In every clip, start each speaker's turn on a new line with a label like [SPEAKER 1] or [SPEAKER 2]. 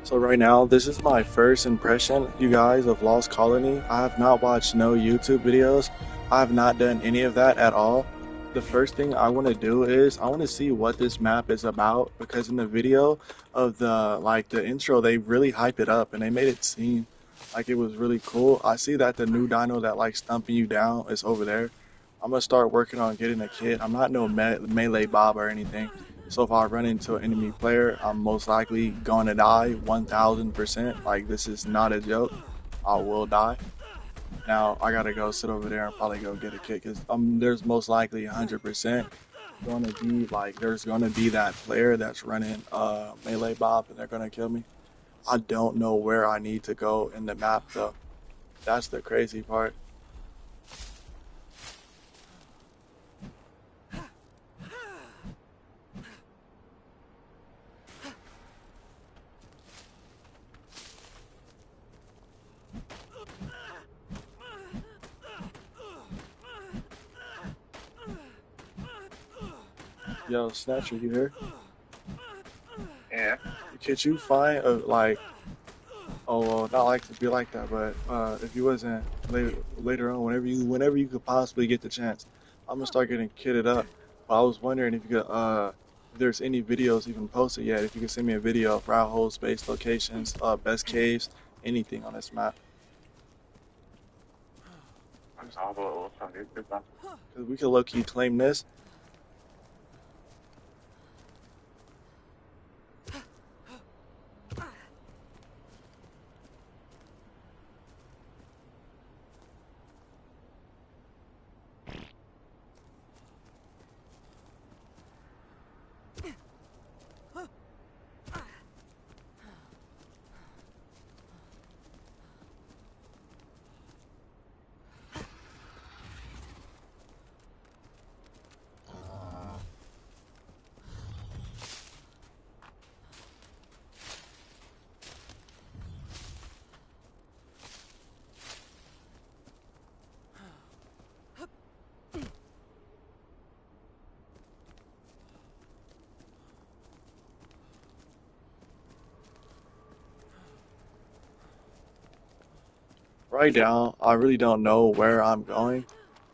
[SPEAKER 1] So right now, this is my first impression, you guys, of Lost Colony. I have not watched no YouTube videos. I have not done any of that at all. The first thing I want to do is I want to see what this map is about because in the video of the intro, they really hyped it up and they made it seem like it was really cool. I see that the new dino that like stumping you down is over there. I'm gonna start working on getting a kit. I'm not no melee Bob or anything. So if I run into an enemy player, I'm most likely going to die 1000%. Like this is not a joke. I will die. Now I gotta go sit over there and probably go get a kick because there's most likely 100% going to be like there's going to be that player that's running melee Bob and they're gonna kill me. I don't know where I need to go in the map though. That's the crazy part. Yo, Snatcher, you here?
[SPEAKER 2] Yeah.
[SPEAKER 1] Could you find a like Oh well, not like to be like that, but if you wasn't later on, whenever you could possibly get the chance, I'm gonna start getting kitted up. But I was wondering if you could if there's any videos even posted yet, if you could send me a video of route holes, space locations, best caves, anything on this map,
[SPEAKER 2] I'm sorry, but also on YouTube, man.
[SPEAKER 1] because we could low key claim this. Right now, I really don't know where I'm going.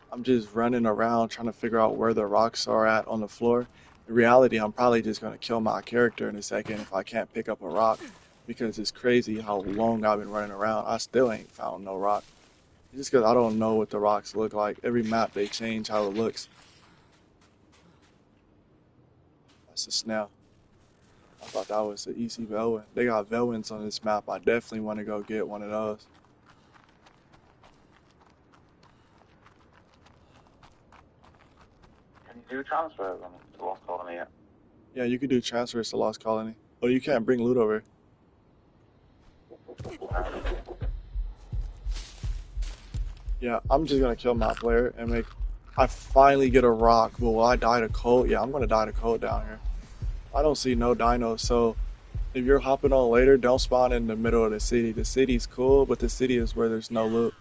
[SPEAKER 1] I'm just running around trying to figure out where the rocks are at on the floor. In reality, I'm probably just gonna kill my character in a second if I can't pick up a rock because it's crazy how long I've been running around. I still ain't found no rock. Just because I don't know what the rocks look like. Every map they change how it looks. That's a snail. I thought that was the easy Velwyn. They got Velwyns on this map. I definitely want to go get one of those.
[SPEAKER 2] Can you do transfers on the Lost Colony yet?
[SPEAKER 1] Yeah, you could do transfers to Lost Colony. Oh, you can't bring loot over. Yeah, I'm just gonna kill my player and make. I finally get a rock, but will I die to cold? Yeah, I'm gonna die to cold down here. I don't see no dinos, so if you're hopping on later, don't spawn in the middle of the city. The city's cool, but the city is where there's no loot.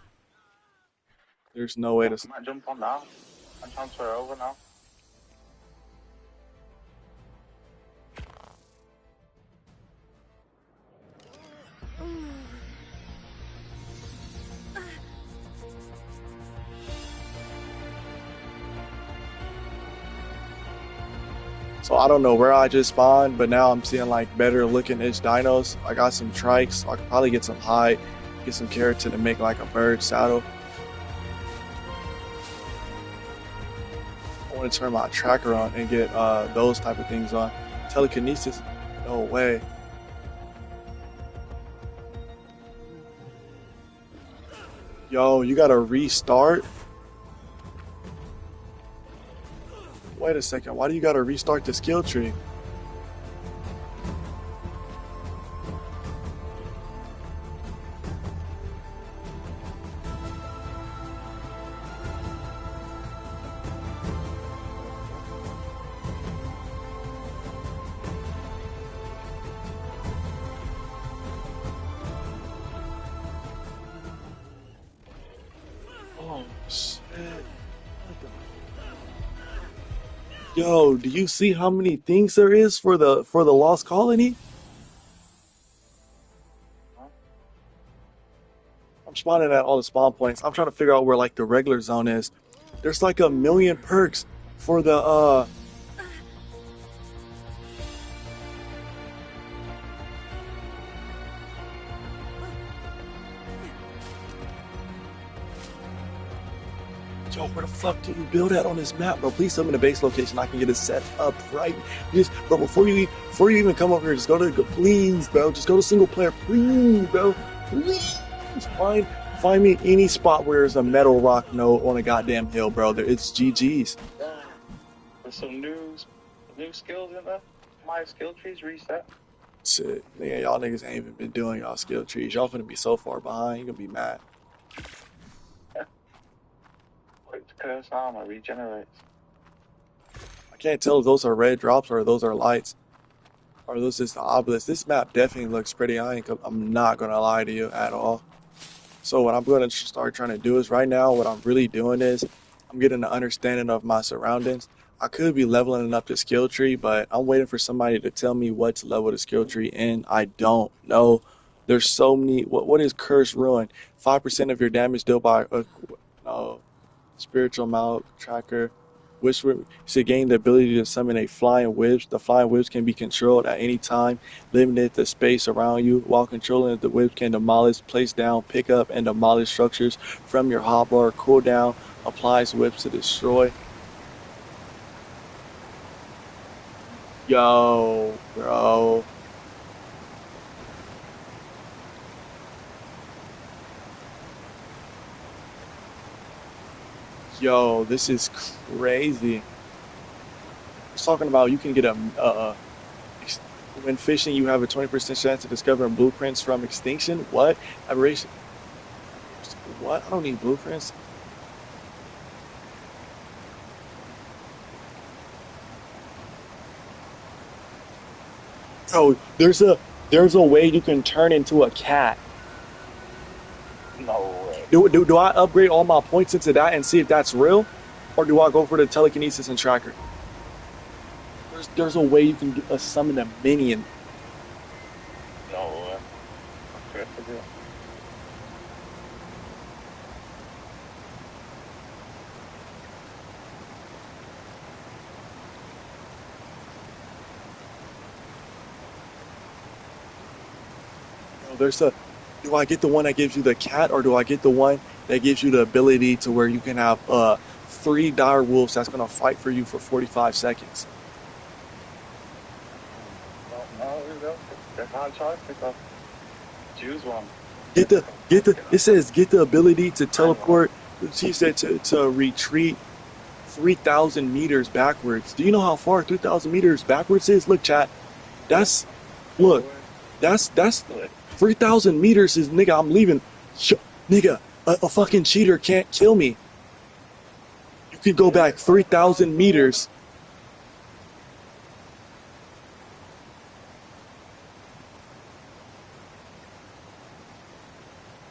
[SPEAKER 1] There's no way
[SPEAKER 2] Yeah,
[SPEAKER 1] to.
[SPEAKER 2] I might jump on now and transfer over now.
[SPEAKER 1] So I don't know where I just spawned, but now I'm seeing like better looking ish dinos. I got some trikes. I could probably get some hide, get some keratin to make like a bird saddle. I want to turn my tracker on and get those type of things on. Telekinesis, no way. Yo, you gotta restart? Wait a second, why do you gotta restart the skill tree? Oh shit. Yo, do you see how many things there is for the Lost Colony? spawning at all the spawn points. I'm trying to figure out where like the regular zone is. There's like a million perks for the Yo, where the fuck do you build at on this map, bro? Please tell me the base location. I can get it set up right. Just, bro, before you even come over here, just please, bro. Just go to single player, please, bro. Please find me any spot where there's a metal rock node on a goddamn hill, bro. It's GG's.
[SPEAKER 2] There's some new skills in there. My skill trees reset.
[SPEAKER 1] Shit, nigga, y'all niggas ain't even been doing y'all skill trees. Y'all finna be so far behind. You gonna be mad.
[SPEAKER 2] Quick to curse armor regenerates.
[SPEAKER 1] I can't tell if those are red drops or those are lights. Or those just the obelisks. This map definitely looks pretty. I'm not gonna lie to you at all. So what I'm going to start trying to do is right now, what I'm really doing is I'm getting an understanding of my surroundings. I could be leveling up the skill tree, but I'm waiting for somebody to tell me what to level the skill tree in. I don't know. There's so many. What is Curse Ruin? 5% of your damage dealt by no. Spiritual Mount Tracker. Which should gain the ability to summon a flying whip. The flying whips can be controlled at any time, limited the space around you. While controlling it, the whip can demolish, place down, pick up, and demolish structures from your hotbar. Cooldown applies whips to destroy. Yo, bro. Yo, this is crazy. It's talking about you can get when fishing, you have a 20% chance of discovering blueprints from extinction. What? Aberration. What? I don't need blueprints. Oh, there's a way you can turn into a cat.
[SPEAKER 2] No way.
[SPEAKER 1] Do I upgrade all my points into that and see if that's real? Or do I go for the telekinesis and tracker? There's a way you can summon a minion.
[SPEAKER 2] No way. Okay, forget.
[SPEAKER 1] Do I get the one that gives you the cat, or do I get the one that gives you the ability to where you can have 3 dire wolves that's gonna fight for you for 45 seconds?
[SPEAKER 2] No, they can't choice because choose one.
[SPEAKER 1] It says get the ability to teleport. She said to retreat 3,000 meters backwards. Do you know how far 3,000 meters backwards is? Look, chat. That's look. That's 3,000 meters is nigga. I'm leaving. Nigga, a fucking cheater can't kill me. You can go back 3,000 meters.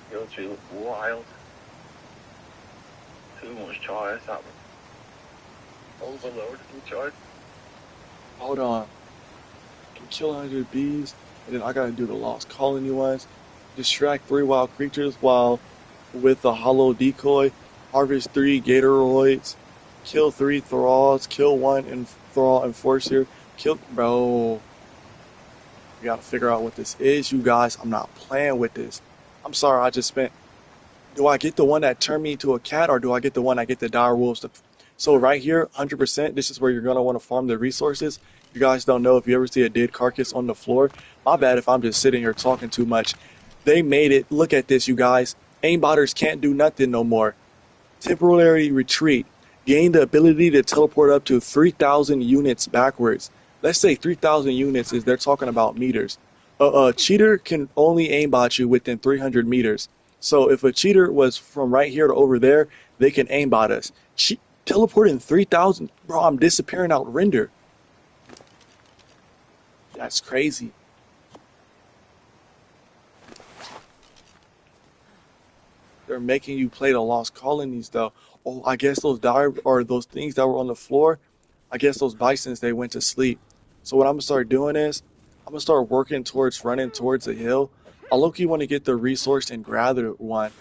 [SPEAKER 2] You're too wild. Too much choice. Overloaded with choice.
[SPEAKER 1] Hold on. Can kill 100 bees, and then I gotta do the lost colony ones. Distract 3 wild creatures while with a hollow decoy. Harvest 3 gatoroids. Kill 3 thralls. Kill 1 thrall enforcer. Kill, bro. We gotta figure out what this is, you guys. I'm not playing with this. I'm sorry, I just spent. Do I get the one that turned me into a cat, or do I get the one that get the dire wolves? So right here, 100%. This is where you're gonna want to farm the resources. You guys don't know if you ever see a dead carcass on the floor. My bad if I'm just sitting here talking too much. They made it. Look at this, you guys. Aimbotters can't do nothing no more. Temporary retreat. Gain the ability to teleport up to 3,000 units backwards. Let's say 3,000 units is they're talking about meters. A cheater can only aimbot you within 300 meters. So if a cheater was from right here to over there, they can aimbot us. Teleporting 3,000, bro, I'm disappearing out render. That's crazy. They're making you play the Lost Colonies though. Oh, I guess those those things that were on the floor, I guess those bisons they went to sleep. So what I'm gonna start doing is I'm gonna start working towards running towards the hill. I low-key want to get the resource and gather one.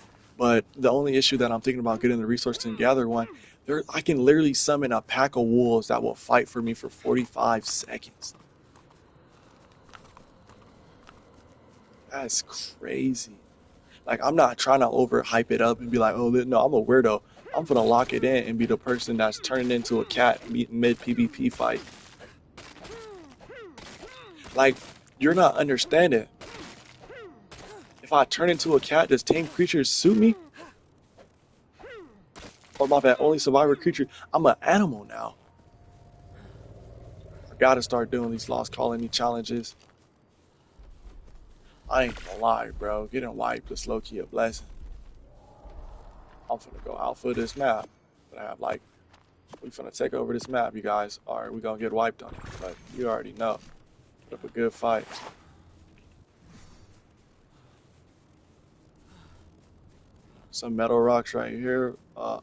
[SPEAKER 1] But the only issue that I'm thinking about getting the resource and gather one, I can literally summon a pack of wolves that will fight for me for 45 seconds. That's crazy. Like, I'm not trying to overhype it up and be like, oh, no, I'm a weirdo. I'm gonna lock it in and be the person that's turning into a cat mid PvP fight. Like, you're not understanding. If I turn into a cat, does tame creatures suit me? Or my bad, only survivor creature. I'm an animal now. I gotta start doing these Lost Colony challenges. I ain't gonna lie, bro. Getting wiped is low-key a blessing. I'm finna go alpha this map. But I have like, we finna take over this map, you guys. Alright, we gonna get wiped on it. But you already know. Put up a good fight. Some metal rocks right here.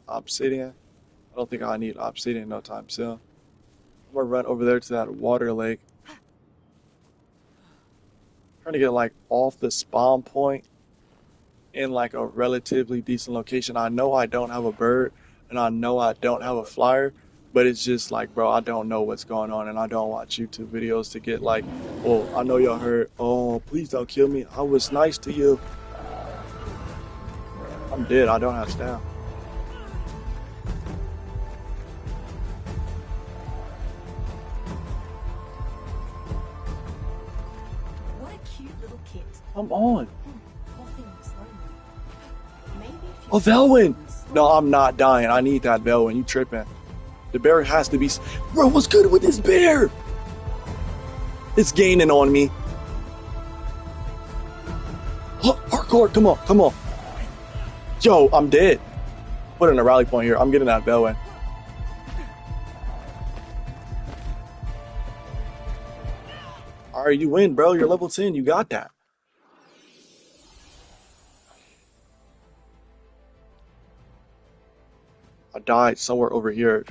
[SPEAKER 1] Obsidian. I don't think I need obsidian no time soon. I'm gonna run over there to that water lake. Trying to get like off the spawn point in like a relatively decent location. I know I don't have a bird and I know I don't have a flyer, but it's just like, bro, I don't know what's going on and I don't watch YouTube videos to get like, oh, I know y'all heard, oh, please don't kill me. I was nice to you. I'm dead. I don't have stamina.
[SPEAKER 3] What a cute little kit.
[SPEAKER 1] I'm on.
[SPEAKER 3] Poor thing looks lonely. Maybe if you
[SPEAKER 1] Oh, Velwin. No, I'm not dying. I need that Velwin. You tripping. The bear has to be... Bro, what's good with this bear? It's gaining on me. Oh, hardcore, come on, come on. Yo, I'm dead. Put in a rally point here. I'm getting that Velwin. All right, you win, bro. You're level 10. You got that. I died somewhere over here.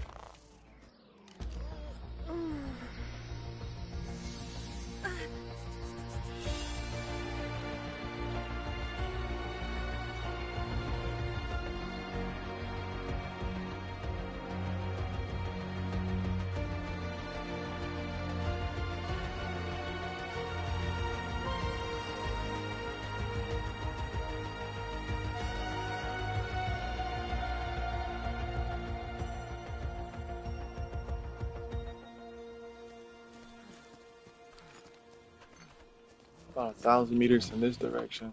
[SPEAKER 1] About 1,000 meters in this direction.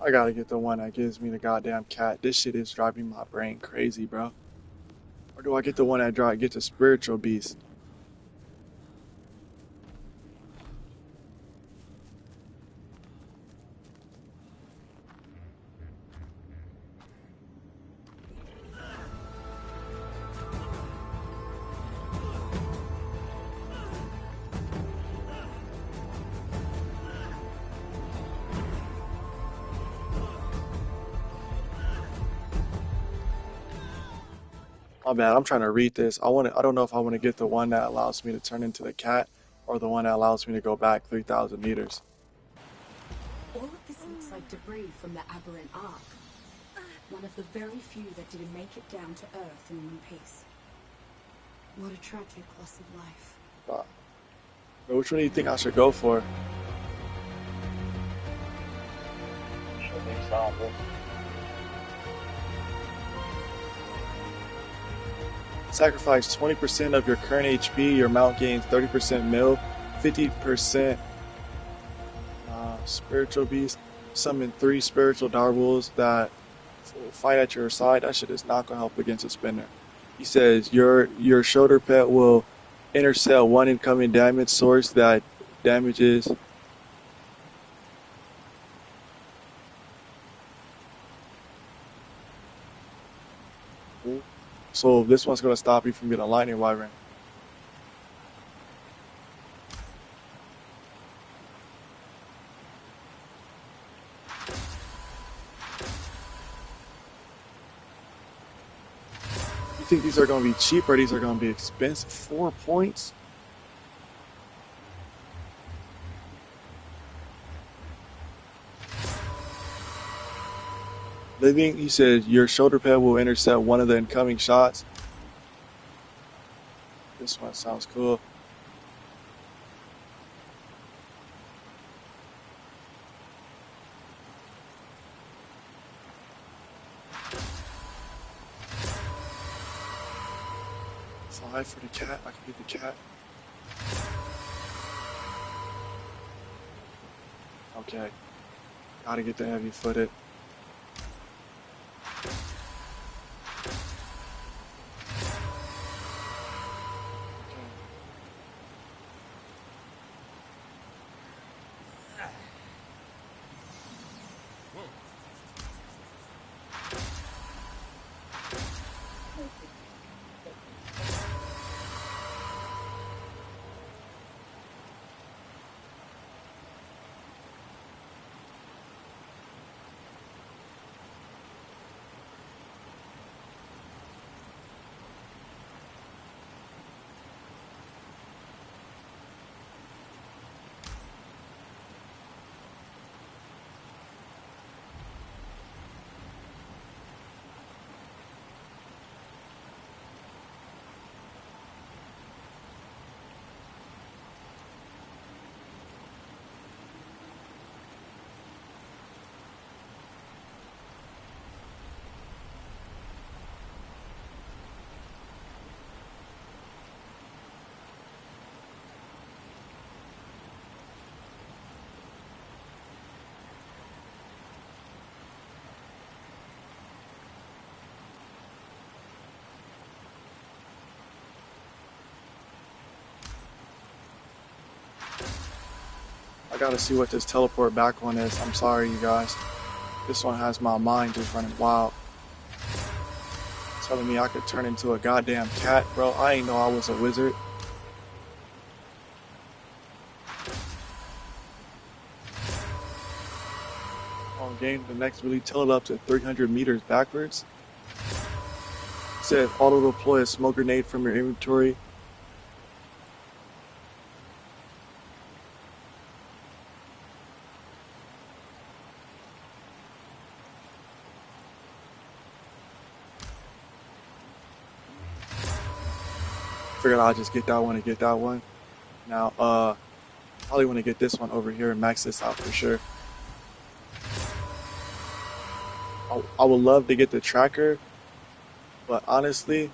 [SPEAKER 1] I gotta get the one that gives me the goddamn cat. This shit is driving my brain crazy, bro. Or do I get the one that gets a spiritual beast? My bad, I'm trying to read this. I don't know if I want to get the one that allows me to turn into the cat or the one that allows me to go back 3,000 meters.
[SPEAKER 3] All of this looks like debris from the aberrant ark. One of the very few that didn't make it down to Earth in one piece. What a tragic loss of life.
[SPEAKER 1] But which one do you think I should go for?
[SPEAKER 2] Should be somber.
[SPEAKER 1] Sacrifice 20% of your current HP. Your mount gains 30% mil, 50% spiritual beast. Summon 3 spiritual direwolves that fight at your side. That shit is not gonna help against a spinner. He says your shoulder pad will intercept one incoming damage source that damages. So this one's gonna stop you from getting a lightning wyvern. You think these are gonna be cheap or these are gonna be expensive? 4 points? Living, he says your shoulder pad will intercept one of the incoming shots. This one sounds cool. Five for the cat. I can get the cat. Okay. Gotta get the heavy footed. I gotta see what this teleport back one is. I'm sorry, you guys. This one has my mind just running wild. Telling me I could turn into a goddamn cat, bro. I ain't know I was a wizard. On game, the next really tell it up to 300 meters backwards. It says auto deploy a smoke grenade from your inventory. Figured I'll just get that one and get that one. Now, probably want to get this one over here and max this out for sure. I would love to get the tracker, but honestly,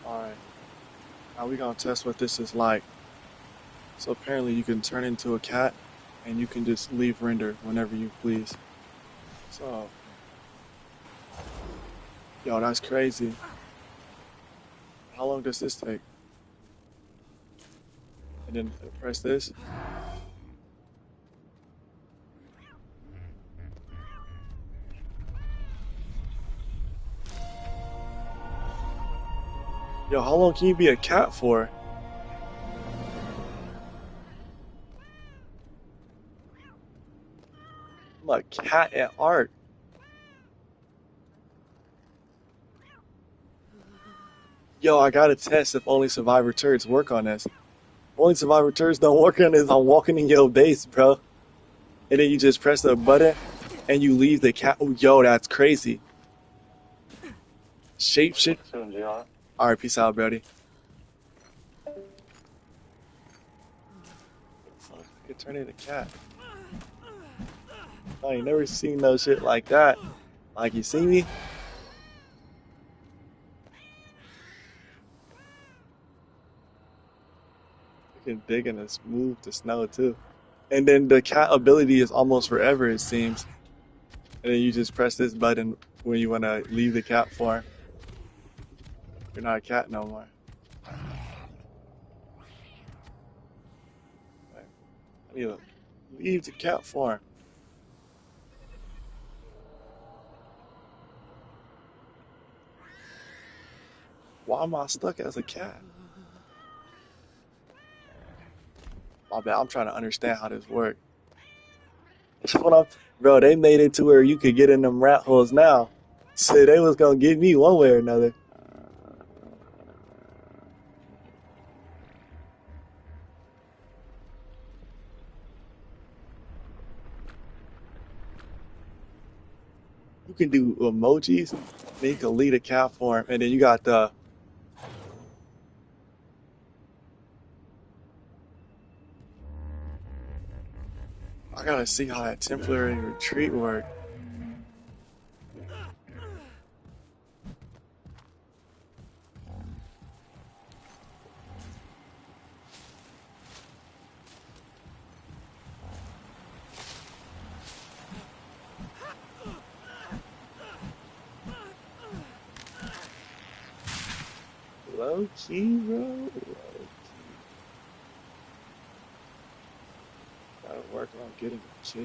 [SPEAKER 1] alright. Now we're gonna test what this is like. So apparently you can turn into a cat and you can just leave render whenever you please. So, yo, that's crazy. How long does this take? And then press this. Yo, how long can you be a cat for? I'm a cat at art. Yo. Yo, I gotta test if only survivor turrets work on this. Only survivor turrets don't work on this. I'm walking in your base, bro. And then you just press the button and you leave the cat. Oh, yo, that's crazy. Shape shit.
[SPEAKER 2] Soon, JR.
[SPEAKER 1] All right, peace out, Brody. Fuck, I could turn into a cat. I ain't never seen no shit like that. Like, you see me? You can dig in and smooth the snow too. And then the cat ability is almost forever, it seems. And then you just press this button when you want to leave the cat form. You're not a cat no more. Like, I need to leave the cat form. Why am I stuck as a cat? My bad, I'm trying to understand how this works. Bro, they made it to where you could get in them rat holes now. So they was gonna get me one way or another. You can do emojis, then you can lead a cat form, and then you got the. I gotta see how that temporary retreat works. Low key, bro. Low key. Gotta work on getting a chill.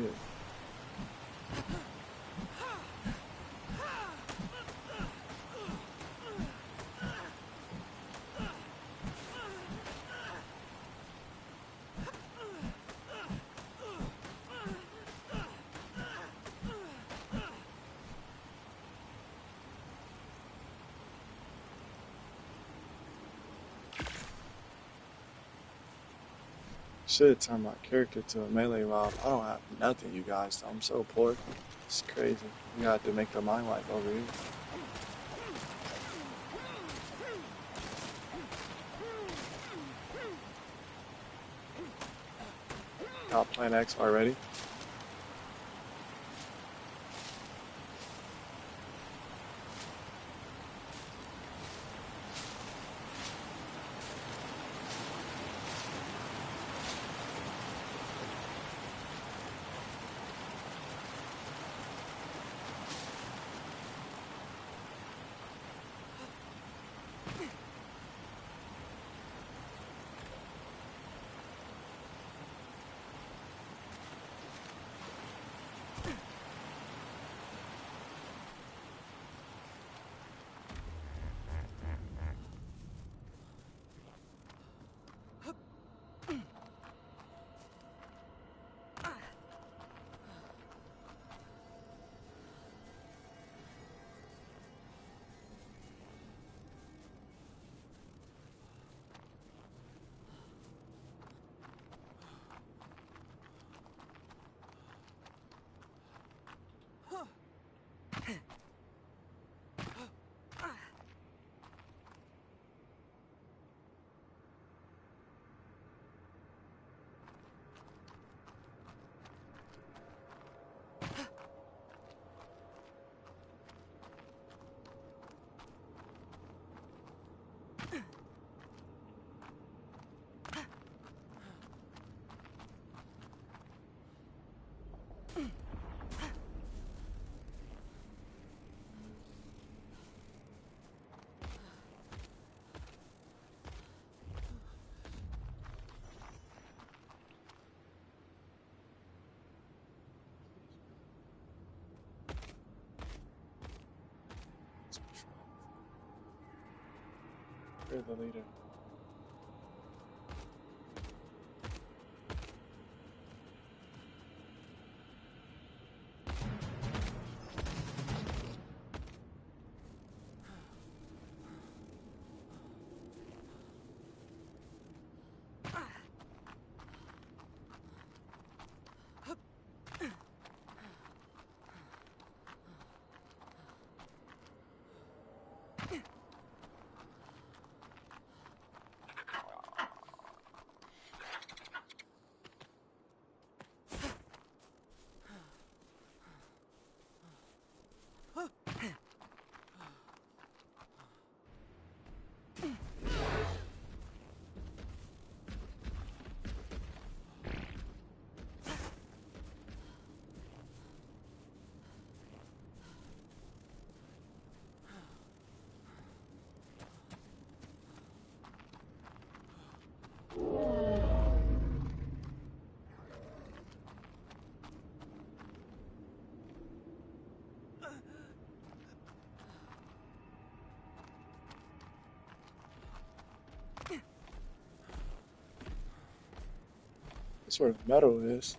[SPEAKER 1] Should turn my character to a melee mob. I don't have nothing, you guys. I'm so poor. It's crazy. You got to make the mind wipe over here. Got Plan X already. You're the leader. That's where the metal is.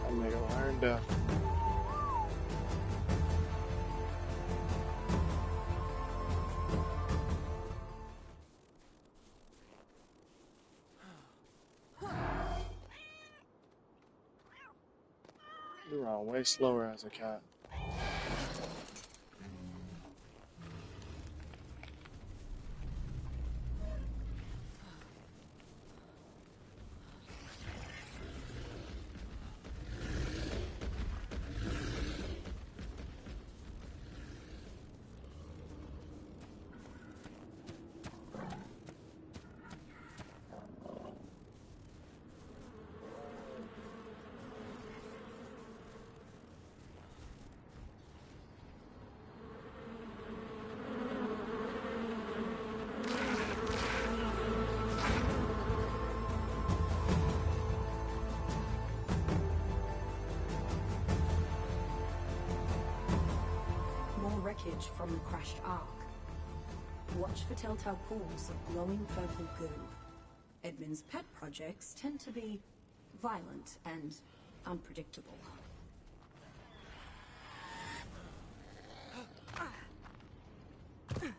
[SPEAKER 1] That nigga learned that. You run way slower as a cat.
[SPEAKER 3] More wreckage from the crashed Ark. Watch for telltale pools of glowing purple goo. Edmund's pet projects tend to be violent and unpredictable.
[SPEAKER 1] There's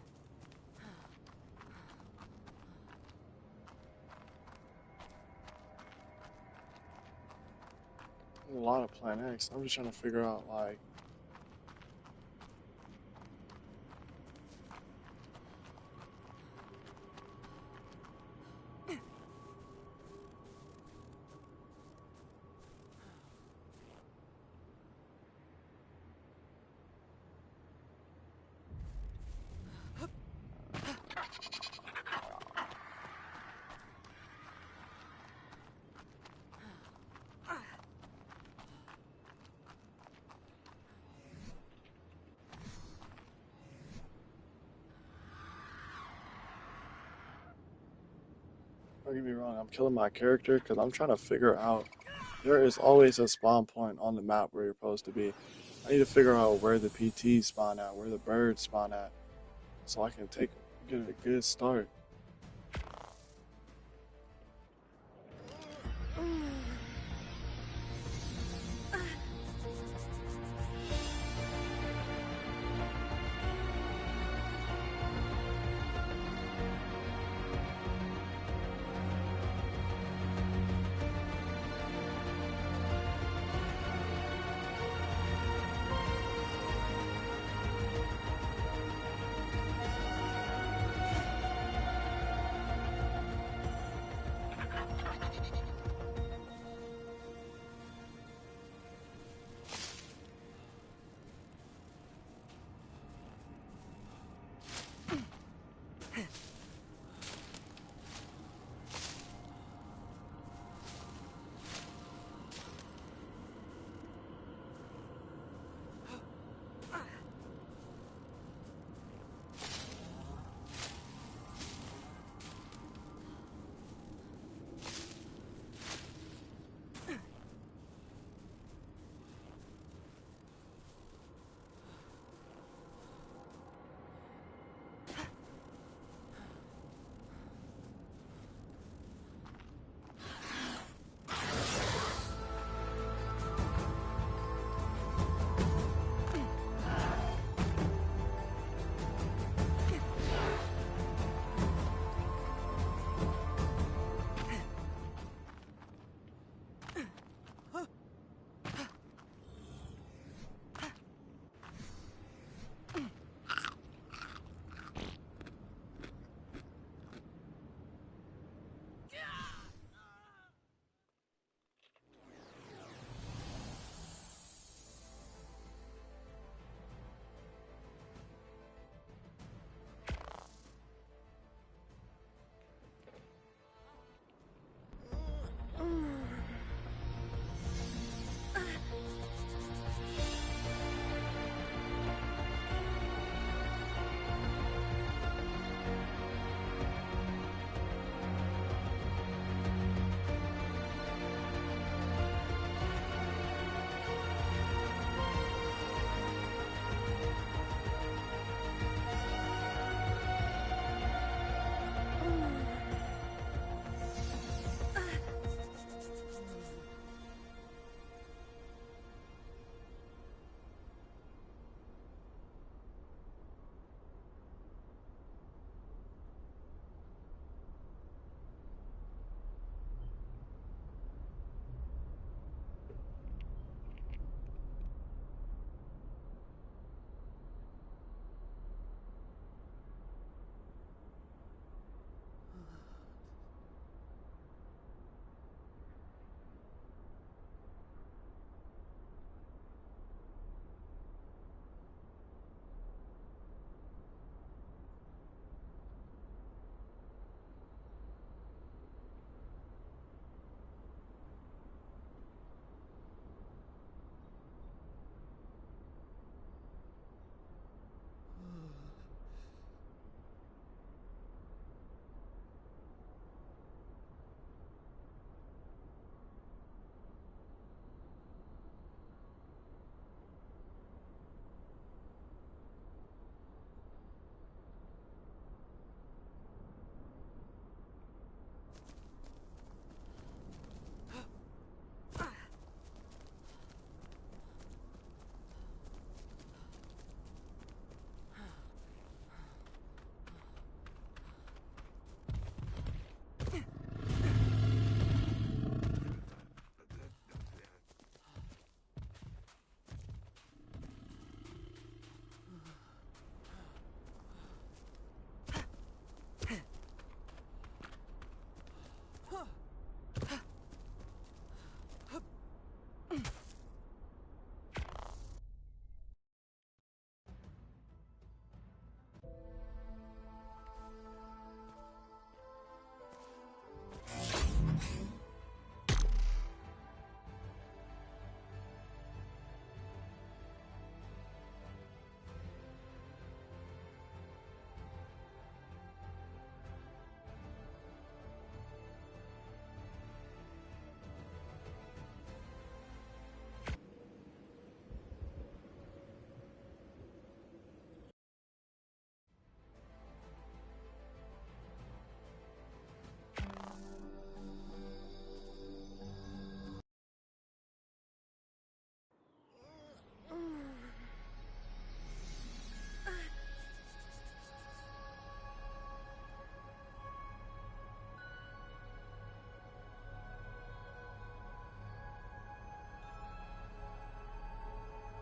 [SPEAKER 1] a lot of Plan X. I'm just trying to figure out, like, don't get me wrong, I'm killing my character because I'm trying to figure out. There is always a spawn point on the map where you're supposed to be. I need to figure out where the PTs spawn at, where the birds spawn at, so I can get a good start.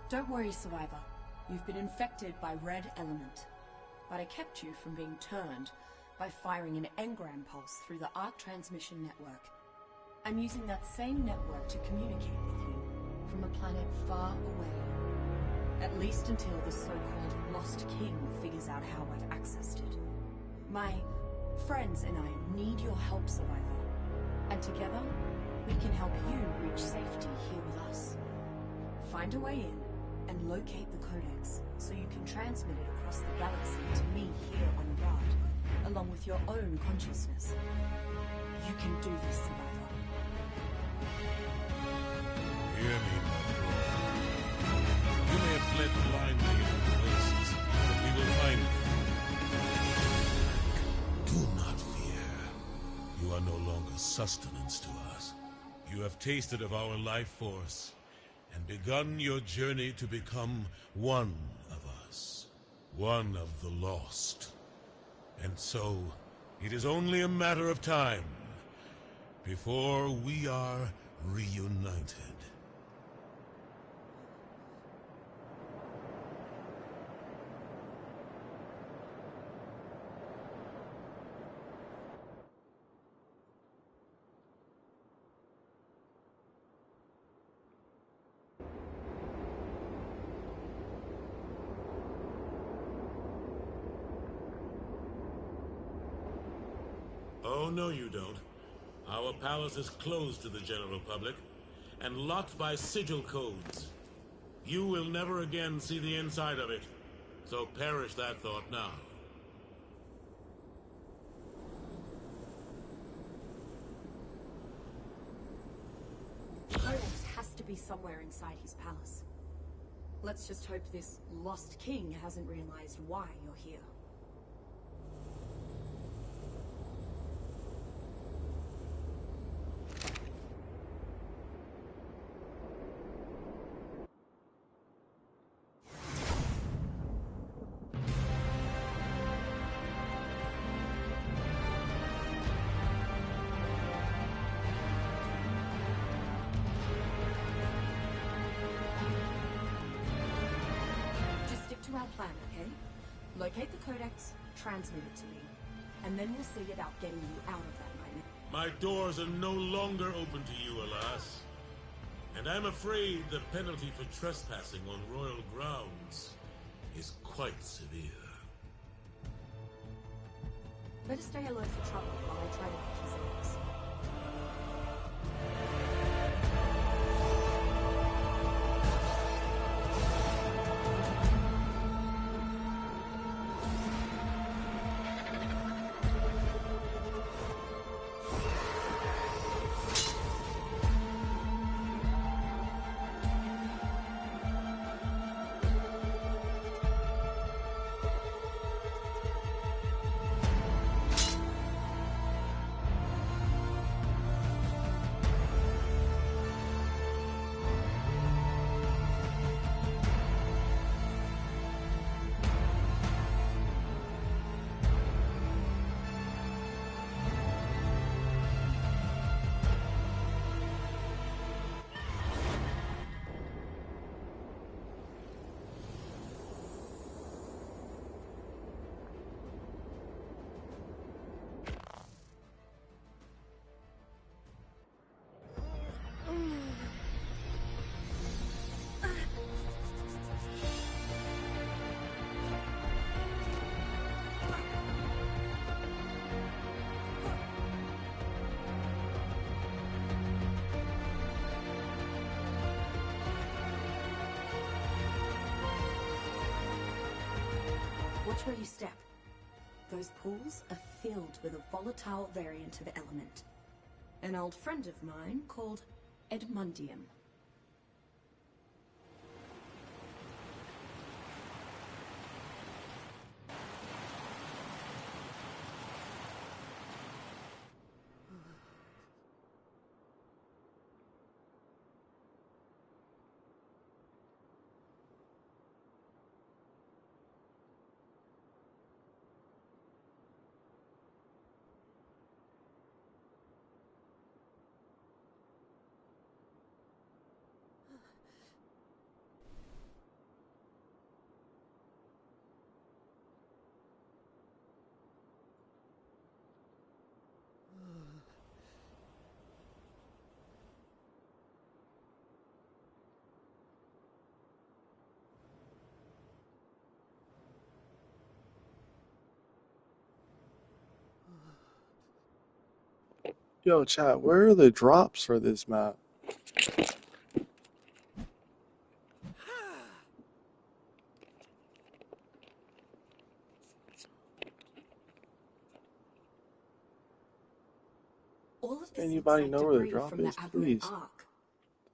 [SPEAKER 3] Don't worry, Survivor. You've been infected by Red Element. But I kept you from being turned by firing an engram pulse through the Arc Transmission Network. I'm using that same network to communicate with you from a planet far away. At least until the so-called Lost King figures out how I've accessed it. My friends and I need your help, Survivor. And together, we can help you reach safety here with us. Find a way in and locate the Codex so you can transmit it across the galaxy to me here on guard, along with your own consciousness. You can do this, Survivor.
[SPEAKER 4] Hear me, my friend. You may have fled blindly into places, but we will find you. Do not fear. You are no longer sustenance to us. You have tasted of our life force, and begun your journey to become one of us. One of the lost. And so, it is only a matter of time before we are reunited. Oh, no you don't. Our palace is closed to the general public, and locked by sigil codes. You will never again see the inside of it, so perish that thought now.
[SPEAKER 3] The Codex has to be somewhere inside his palace. Let's just hope this Lost King hasn't realized why you're here. Our plan, okay? Locate the Codex, transmit it to me, and then we'll see about getting you out of that nightmare.
[SPEAKER 4] My doors are no longer open to you, alas. And I'm afraid the penalty for trespassing on royal grounds is quite severe.
[SPEAKER 3] Better stay alert for trouble while I try to pick his eggs. Watch where you step. Those pools are filled with a volatile variant of element. An old friend of mine called Edmundium.
[SPEAKER 1] Yo, chat, where are the drops for this map?
[SPEAKER 3] All of this looks
[SPEAKER 1] Anybody
[SPEAKER 3] like
[SPEAKER 1] know where the
[SPEAKER 3] debris
[SPEAKER 1] drop
[SPEAKER 3] from the
[SPEAKER 1] is?
[SPEAKER 3] aberrant
[SPEAKER 1] Please.
[SPEAKER 3] arc.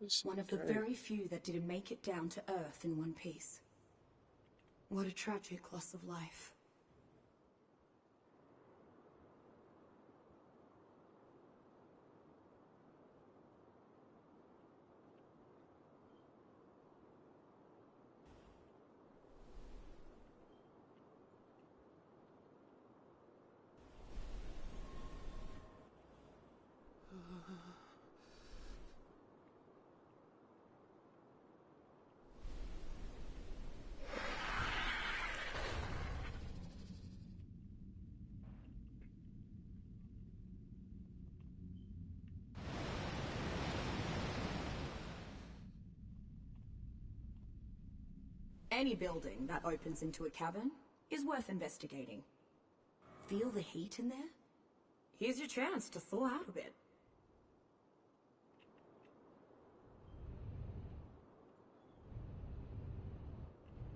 [SPEAKER 1] This
[SPEAKER 3] One of the
[SPEAKER 1] okay.
[SPEAKER 3] very few that didn't make it down to Earth in one piece. What a tragic loss of life. Any building that opens into a cavern is worth investigating. Feel the heat in there? Here's your chance to thaw out a bit.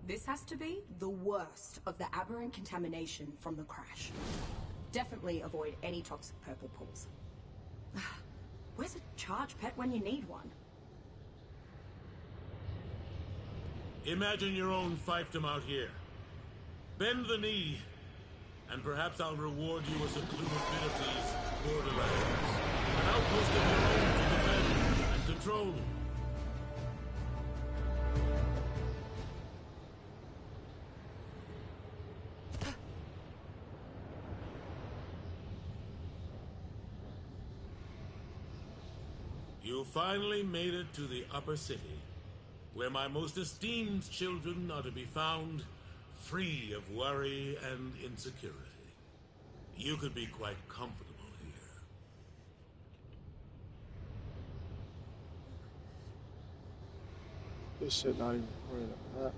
[SPEAKER 3] This has to be the worst of the aberrant contamination from the crash. Definitely avoid any toxic purple pools. Where's a charge pet when you need one?
[SPEAKER 4] Imagine your own fiefdom out here. Bend the knee, and perhaps I'll reward you a secluded bit of these borderlands. An outpost of your own to defend and control. You finally made it to the upper city, where my most esteemed children are to be found, free of worry and insecurity. You could be quite comfortable here.
[SPEAKER 1] This shit not even recording a map.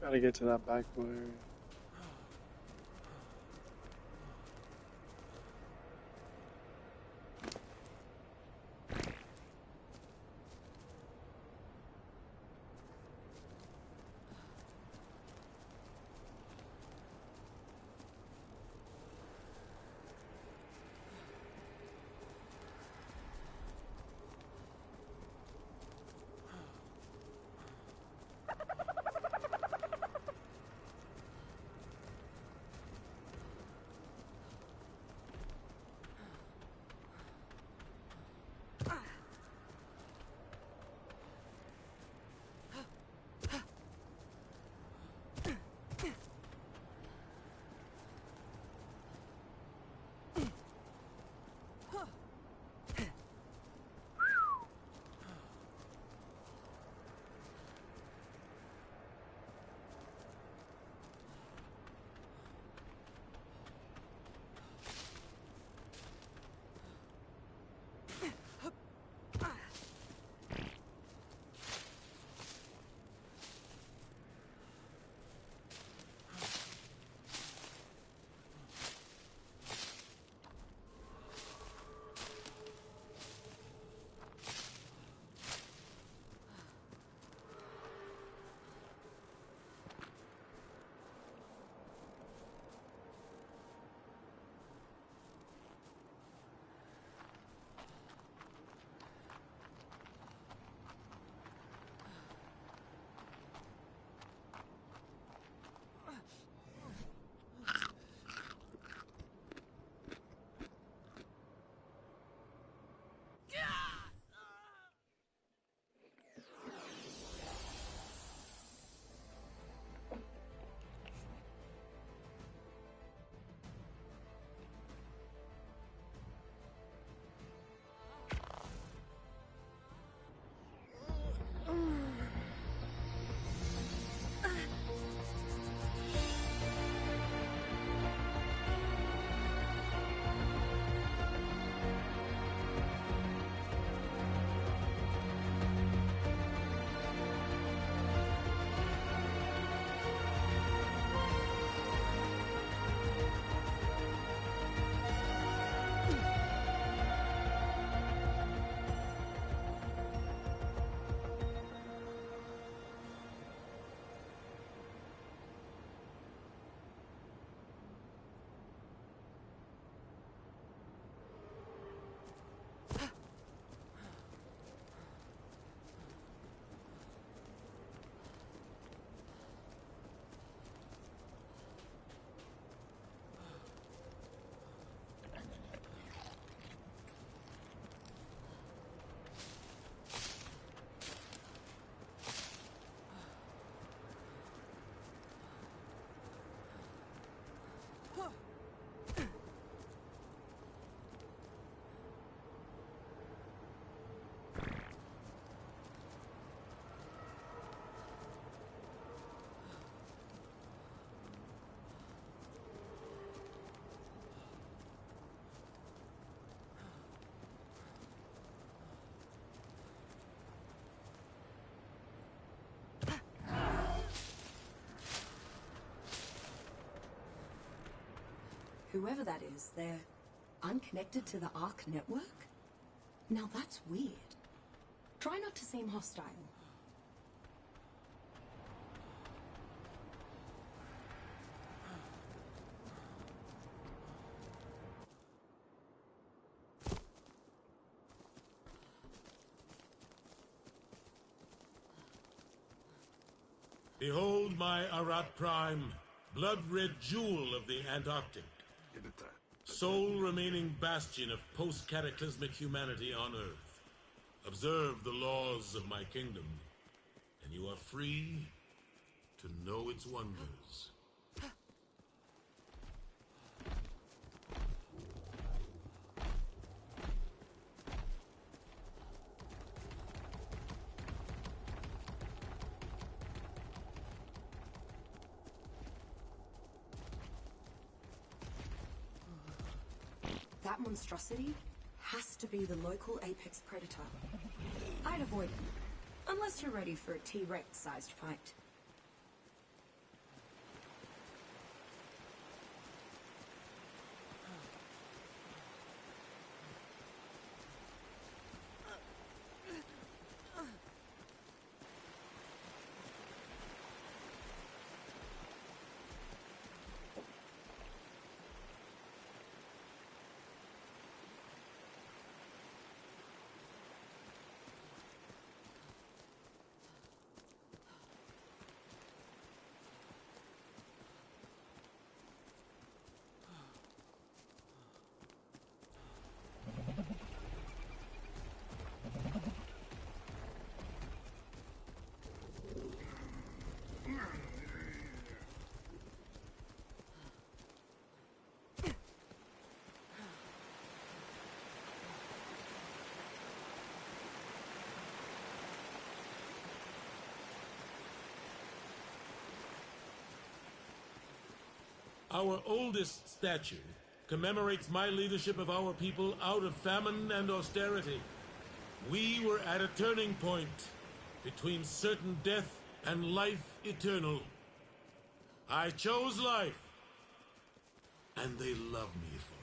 [SPEAKER 1] Gotta get to that backboard.
[SPEAKER 3] Whoever that is, they're unconnected to the Ark network? Now that's weird. Try not to seem hostile.
[SPEAKER 4] Behold my Arat Prime, blood-red jewel of the Antarctic. Sole remaining bastion of post-cataclysmic humanity on Earth. Observe the laws of my kingdom, and you are free to know its wonders.
[SPEAKER 3] That monstrosity has to be the local apex predator. I'd avoid it, unless you're ready for a T-Rex-sized fight.
[SPEAKER 4] Our oldest statue commemorates my leadership of our people out of famine and austerity. We were at a turning point between certain death and life eternal. I chose life, and they love me for it.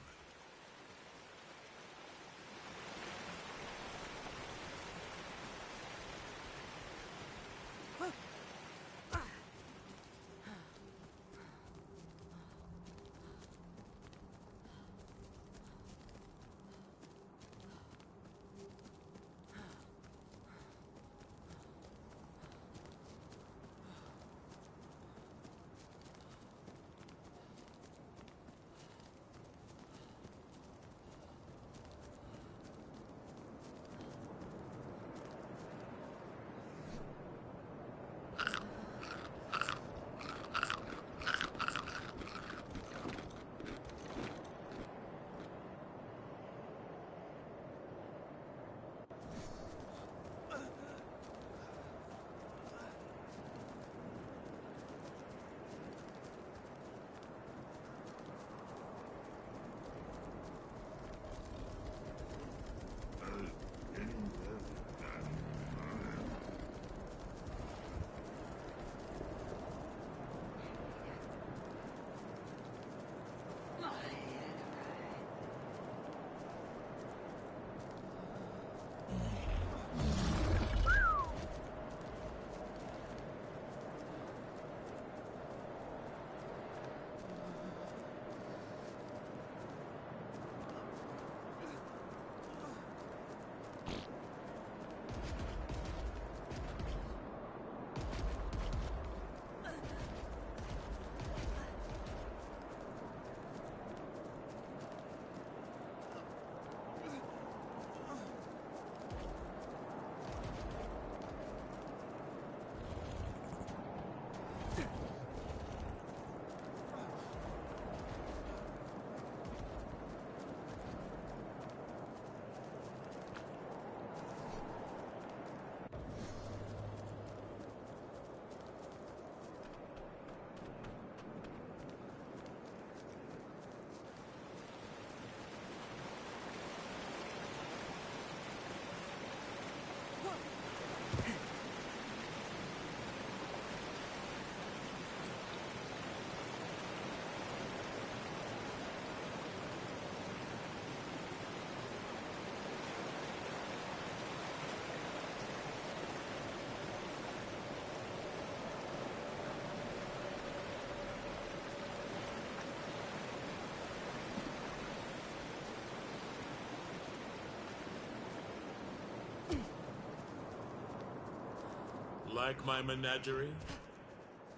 [SPEAKER 4] Like my menagerie?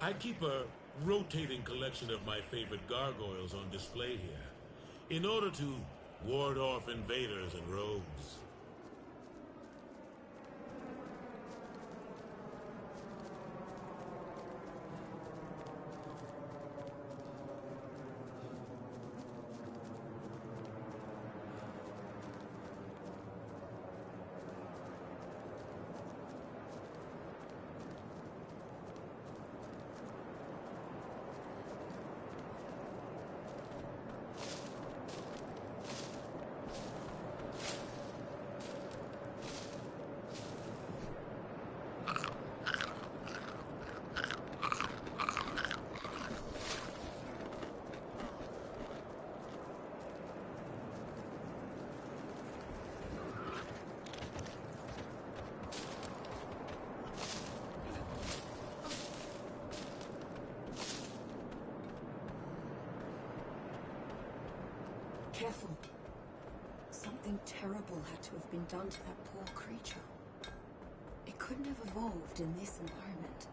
[SPEAKER 4] I keep a rotating collection of my favorite gargoyles on display here, in order to ward off invaders and rogues.
[SPEAKER 3] Careful. Something terrible had to have been done to that poor creature. It couldn't have evolved in this environment.